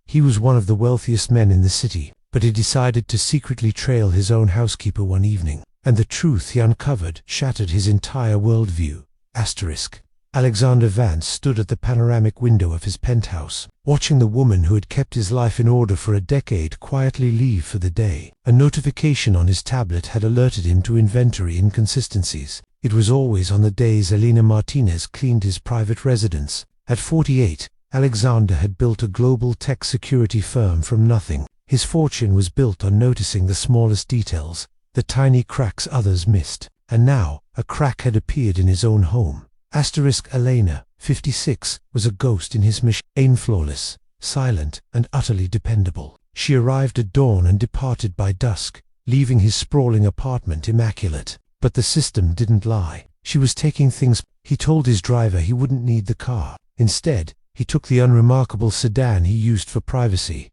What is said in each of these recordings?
He was one of the wealthiest men in the city, but he decided to secretly trail his own housekeeper one evening, and the truth he uncovered shattered his entire worldview. Alexander Vance stood at the panoramic window of his penthouse, watching the woman who had kept his life in order for a decade quietly leave for the day. A notification on his tablet had alerted him to inventory inconsistencies. It was always on the days Elena Martinez cleaned his private residence. At 48, Alexander had built a global tech security firm from nothing. His fortune was built on noticing the smallest details, the tiny cracks others missed. And now, a crack had appeared in his own home. Elena, 56, was a ghost in his machine, flawless, silent, and utterly dependable. She arrived at dawn and departed by dusk, leaving his sprawling apartment immaculate. But the system didn't lie. She was taking things. He told his driver he wouldn't need the car. Instead, he took the unremarkable sedan he used for privacy.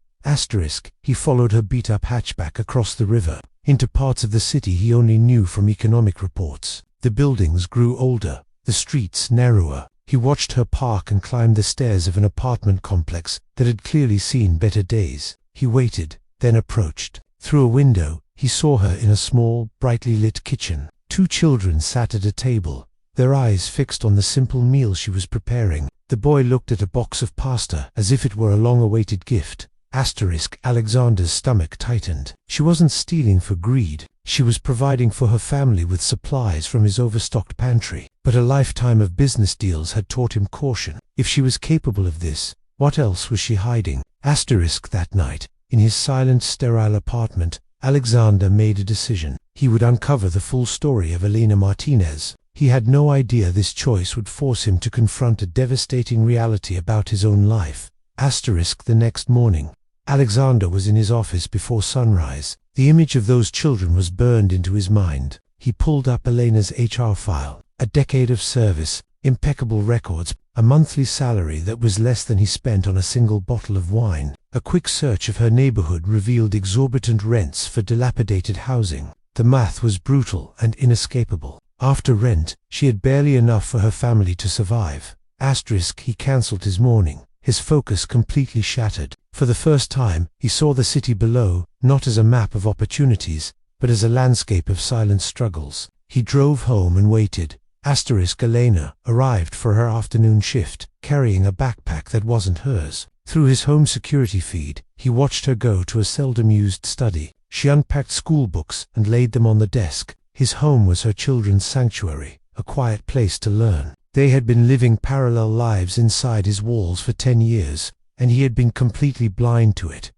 He followed her beat-up hatchback across the river, into parts of the city he only knew from economic reports. The buildings grew older, the streets narrower. He watched her park and climb the stairs of an apartment complex that had clearly seen better days. He waited, then approached. Through a window, he saw her in a small, brightly lit kitchen. 2 children sat at a table, their eyes fixed on the simple meal she was preparing. The boy looked at a box of pasta as if it were a long-awaited gift. Alexander's stomach tightened. She wasn't stealing for greed. She was providing for her family with supplies from his overstocked pantry. But a lifetime of business deals had taught him caution. If she was capable of this, what else was she hiding? That night, in his silent, sterile apartment, Alexander made a decision. He would uncover the full story of Elena Martinez. He had no idea this choice would force him to confront a devastating reality about his own life. The next morning, Alexander was in his office before sunrise. The image of those children was burned into his mind. He pulled up Elena's HR file. A decade of service, impeccable records, a monthly salary that was less than he spent on a single bottle of wine. A quick search of her neighborhood revealed exorbitant rents for dilapidated housing. The math was brutal and inescapable. After rent, she had barely enough for her family to survive. He cancelled his morning, his focus completely shattered. For the first time, he saw the city below, not as a map of opportunities, but as a landscape of silent struggles. He drove home and waited. Elena arrived for her afternoon shift, carrying a backpack that wasn't hers. Through his home security feed, he watched her go to a seldom-used study. She unpacked school books and laid them on the desk. His home was her children's sanctuary, a quiet place to learn. They had been living parallel lives inside his walls for 10 years, and he had been completely blind to it.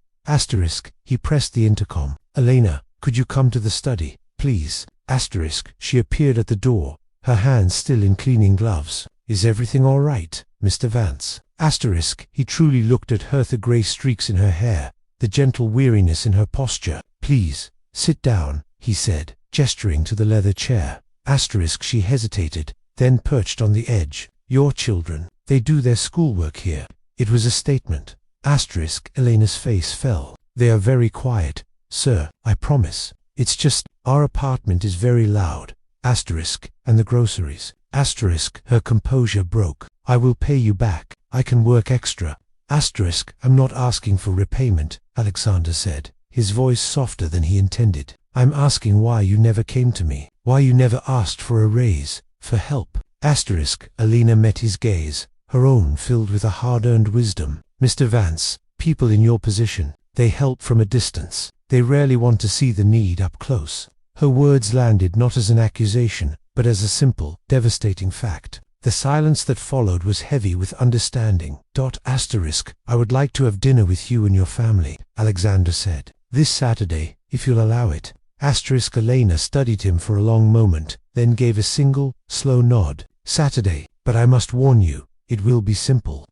He pressed the intercom. "Elena, could you come to the study, please?" She appeared at the door, her hands still in cleaning gloves. "Is everything all right, Mr. Vance?" He truly looked at her, the gray streaks in her hair, the gentle weariness in her posture. "Please, sit down," he said, gesturing to the leather chair. She hesitated, then perched on the edge. "Your children, they do their schoolwork here." It was a statement. Elena's face fell. "They are very quiet, sir, I promise. It's just, our apartment is very loud. And the groceries." Her composure broke. "I will pay you back. I can work extra." "I'm not asking for repayment," Alexander said, his voice softer than he intended. "I'm asking why you never came to me, why you never asked for a raise, for help." Elena met his gaze, her own filled with a hard-earned wisdom. "Mr. Vance, people in your position, they help from a distance. They rarely want to see the need up close." Her words landed not as an accusation, but as a simple, devastating fact. The silence that followed was heavy with understanding. "I would like to have dinner with you and your family," Alexander said. "This Saturday, if you'll allow it." Elena studied him for a long moment, then gave a single, slow nod. "Saturday, but I must warn you, it will be simple."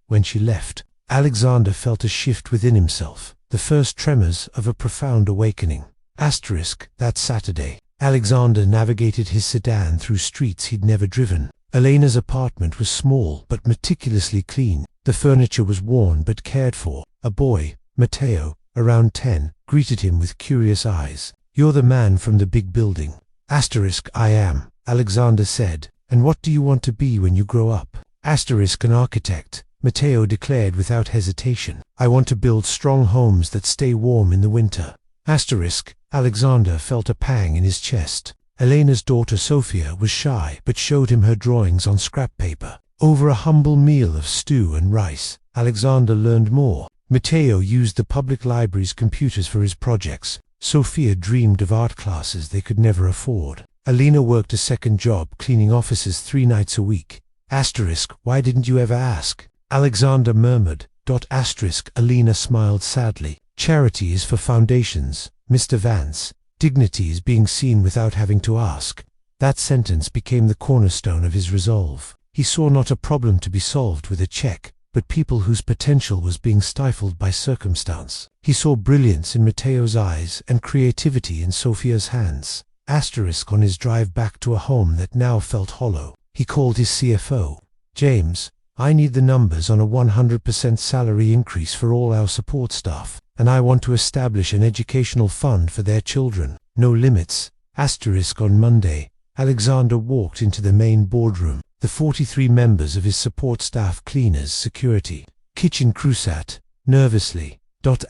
When she left, Alexander felt a shift within himself, the first tremors of a profound awakening. That Saturday, Alexander navigated his sedan through streets he'd never driven. Elena's apartment was small but meticulously clean. The furniture was worn but cared for. A boy, Matteo, around 10, greeted him with curious eyes. "You're the man from the big building." "I am," Alexander said. "And what do you want to be when you grow up?" "An architect," Matteo declared without hesitation. I want to build strong homes that stay warm in the winter. Asterisk. Alexander felt a pang in his chest. Elena's daughter Sophia was shy but showed him her drawings on scrap paper. Over a humble meal of stew and rice, Alexander learned more. Matteo used the public library's computers for his projects. Sophia dreamed of art classes they could never afford. Elena worked a second job cleaning offices 3 nights a week. Asterisk. Why didn't you ever ask? Alexander murmured. Asterisk. Elena smiled sadly. Charity is for foundations, Mr. Vance. Dignity is being seen without having to ask. That sentence became the cornerstone of his resolve. He saw not a problem to be solved with a check, but people whose potential was being stifled by circumstance. He saw brilliance in Matteo's eyes and creativity in Sophia's hands. Asterisk. On his drive back to a home that now felt hollow, he called his CFO. James, I need the numbers on a 100% salary increase for all our support staff, and I want to establish an educational fund for their children. No limits. Asterisk. On Monday, Alexander walked into the main boardroom. The 43 members of his support staff, cleaners, security, kitchen crew sat nervously.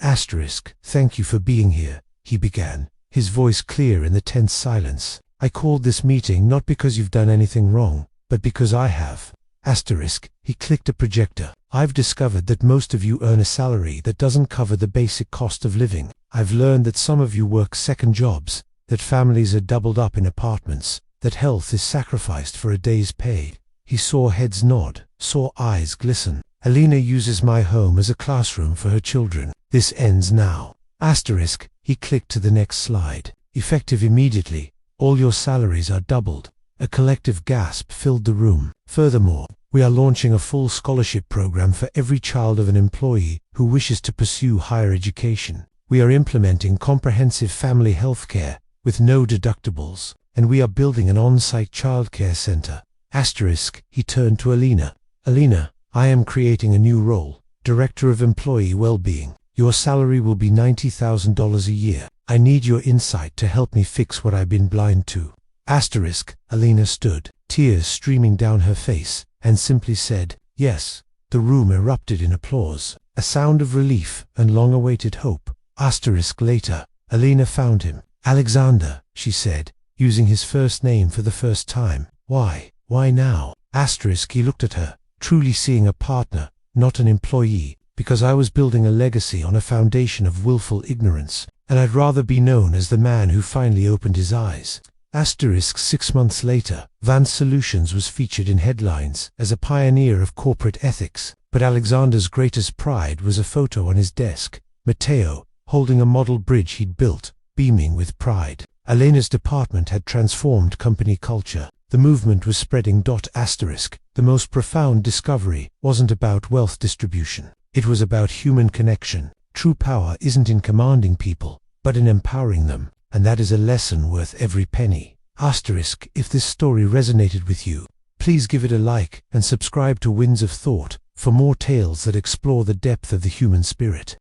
Asterisk. Thank you for being here, he began, his voice clear in the tense silence. I called this meeting not because you've done anything wrong, but because I have. Asterisk. He clicked a projector. I've discovered that most of you earn a salary that doesn't cover the basic cost of living. I've learned that some of you work second jobs, that families are doubled up in apartments, that health is sacrificed for a day's pay. He saw heads nod, saw eyes glisten. Elena uses my home as a classroom for her children. This ends now. Asterisk. He clicked to the next slide. Effective immediately, all your salaries are doubled. A collective gasp filled the room. Furthermore, we are launching a full scholarship program for every child of an employee who wishes to pursue higher education. We are implementing comprehensive family health care with no deductibles, and we are building an on-site childcare center. Asterisk. He turned to Elena. Elena, I am creating a new role, Director of Employee Well-being. Your salary will be $90,000 a year. I need your insight to help me fix what I've been blind to. Asterisk. Elena stood, tears streaming down her face, and simply said, yes. The room erupted in applause, a sound of relief and long-awaited hope. Asterisk. Later, Elena found him. Alexander, she said, using his first name for the first time. Why now? Asterisk. He looked at her, truly seeing a partner, not an employee, because I was building a legacy on a foundation of willful ignorance, and I'd rather be known as the man who finally opened his eyes. Asterisk. 6 months later, Vance Solutions was featured in headlines as a pioneer of corporate ethics, but Alexander's greatest pride was a photo on his desk, Matteo, holding a model bridge he'd built, beaming with pride. Elena's department had transformed company culture. The movement was spreading. Asterisk. The most profound discovery wasn't about wealth distribution. It was about human connection. True power isn't in commanding people, but in empowering them, and that is a lesson worth every penny. Asterisk. If this story resonated with you, please give it a like and subscribe to Winds of Thought for more tales that explore the depth of the human spirit.